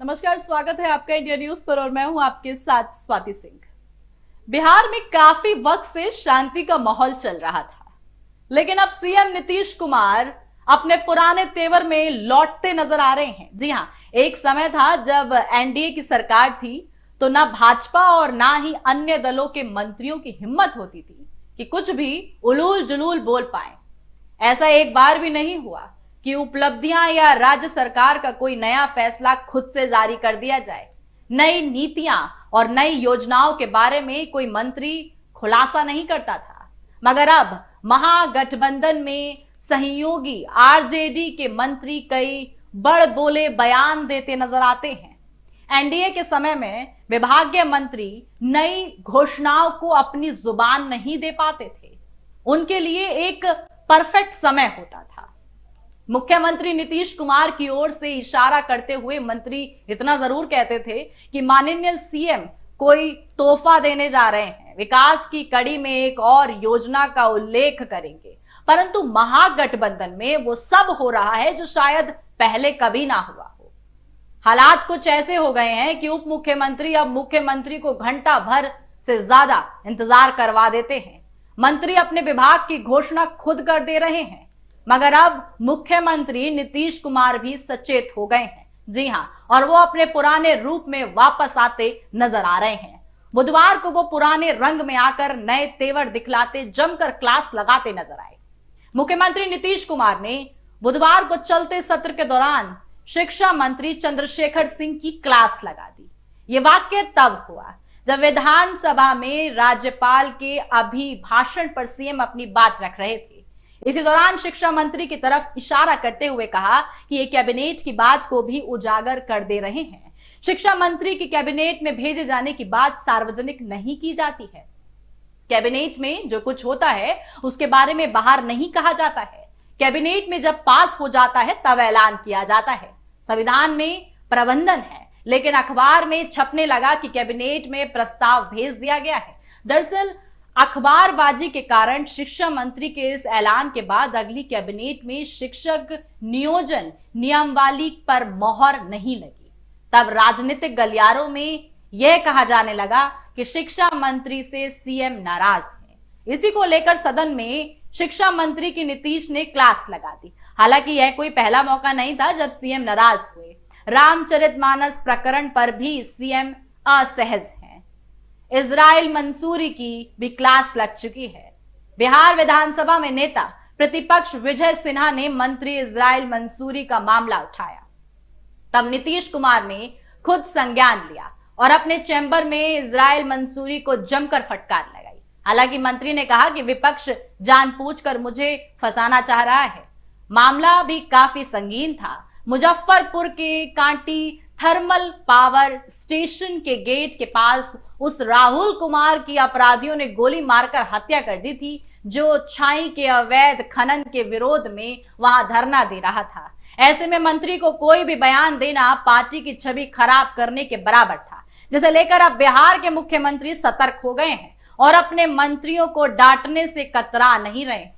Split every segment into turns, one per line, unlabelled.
नमस्कार, स्वागत है आपका इंडिया न्यूज पर और मैं हूं आपके साथ स्वाति सिंह। बिहार में काफी वक्त से शांति का माहौल चल रहा था, लेकिन अब सीएम नीतीश कुमार अपने पुराने तेवर में लौटते नजर आ रहे हैं। जी हां, एक समय था जब एनडीए की सरकार थी तो ना भाजपा और ना ही अन्य दलों के मंत्रियों की हिम्मत होती थी कि कुछ भी उलूल जुलूल बोल पाए। ऐसा एक बार भी नहीं हुआ कि उपलब्धियां या राज्य सरकार का कोई नया फैसला खुद से जारी कर दिया जाए। नई नीतियां और नई योजनाओं के बारे में कोई मंत्री खुलासा नहीं करता था। मगर अब महागठबंधन में सहयोगी आरजेडी के मंत्री कई बड़ बोले बयान देते नजर आते हैं। एनडीए के समय में विभागीय मंत्री नई घोषणाओं को अपनी जुबान नहीं दे पाते थे। उनके लिए एक परफेक्ट समय होता था। मुख्यमंत्री नीतीश कुमार की ओर से इशारा करते हुए मंत्री इतना जरूर कहते थे कि माननीय सीएम कोई तोहफा देने जा रहे हैं, विकास की कड़ी में एक और योजना का उल्लेख करेंगे। परंतु महागठबंधन में वो सब हो रहा है जो शायद पहले कभी ना हुआ हो। हालात कुछ ऐसे हो गए हैं कि उप मुख्यमंत्री अब मुख्यमंत्री को घंटा भर से ज्यादा इंतजार करवा देते हैं। मंत्री अपने विभाग की घोषणा खुद कर दे रहे हैं, मगर अब मुख्यमंत्री नीतीश कुमार भी सचेत हो गए हैं। जी हां, और वो अपने पुराने रूप में वापस आते नजर आ रहे हैं। बुधवार को वो पुराने रंग में आकर नए तेवर दिखलाते जमकर क्लास लगाते नजर आए। मुख्यमंत्री नीतीश कुमार ने बुधवार को चलते सत्र के दौरान शिक्षा मंत्री चंद्रशेखर सिंह की क्लास लगा दी। ये वाक्य तब हुआ जब विधानसभा में राज्यपाल के अभिभाषण पर सीएम अपनी बात रख रहे थे। इसी दौरान शिक्षा मंत्री की तरफ इशारा करते हुए कहा कि ये कैबिनेट की बात को भी उजागर कर दे रहे हैं। शिक्षा मंत्री की कैबिनेट में भेजे जाने की बात सार्वजनिक नहीं की जाती है। कैबिनेट में जो कुछ होता है उसके बारे में बाहर नहीं कहा जाता है। कैबिनेट में जब पास हो जाता है तब ऐलान किया जाता है। संविधान में प्रबंधन है, लेकिन अखबार में छपने लगा कि कैबिनेट में प्रस्ताव भेज दिया गया है। दरअसल अखबारबाजी के कारण शिक्षा मंत्री के इस ऐलान के बाद अगली कैबिनेट में शिक्षक नियोजन नियमावली पर मोहर नहीं लगी। तब राजनीतिक गलियारों में यह कहा जाने लगा कि शिक्षा मंत्री से सीएम नाराज है। इसी को लेकर सदन में शिक्षा मंत्री की नीतीश ने क्लास लगा दी। हालांकि यह कोई पहला मौका नहीं था जब सीएम नाराज हुए। रामचरितमानस प्रकरण पर भी सीएम असहज हैं। इजराइल मंसूरी की भी क्लास लग चुकी है। बिहार विधानसभा में नेता प्रतिपक्ष विजय सिन्हा ने मंत्री इजराइल मंसूरी का मामला उठाया। तब नीतीश कुमार ने खुद संज्ञान लिया और अपने चैम्बर में इजराइल मंसूरी को जमकर फटकार लगाई। हालांकि मंत्री ने कहा कि विपक्ष जानबूझकर मुझे फंसाना चाह रहा है। मामला भी काफी संगीन था। मुजफ्फरपुर के कांटी थर्मल पावर स्टेशन के गेट के पास उस राहुल कुमार की अपराधियों ने गोली मारकर हत्या कर दी थी, जो छाई के अवैध खनन के विरोध में वहां धरना दे रहा था। ऐसे में मंत्री को कोई भी बयान देना पार्टी की छवि खराब करने के बराबर था, जिसे लेकर अब बिहार के मुख्यमंत्री सतर्क हो गए हैं और अपने मंत्रियों को डांटने से कतरा नहीं रहे हैं।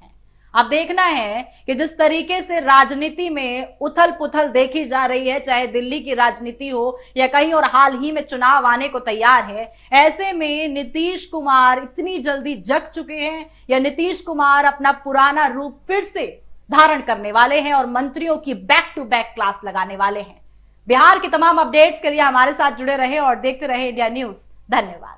अब देखना है कि जिस तरीके से राजनीति में उथल पुथल देखी जा रही है, चाहे दिल्ली की राजनीति हो या कहीं और हाल ही में चुनाव आने को तैयार है, ऐसे में नीतीश कुमार इतनी जल्दी जग चुके हैं या नीतीश कुमार अपना पुराना रूप फिर से धारण करने वाले हैं और मंत्रियों की बैक टू बैक क्लास लगाने वाले हैं। बिहार की तमाम अपडेट्स के लिए हमारे साथ जुड़े रहे और देखते रहे इंडिया न्यूज। धन्यवाद।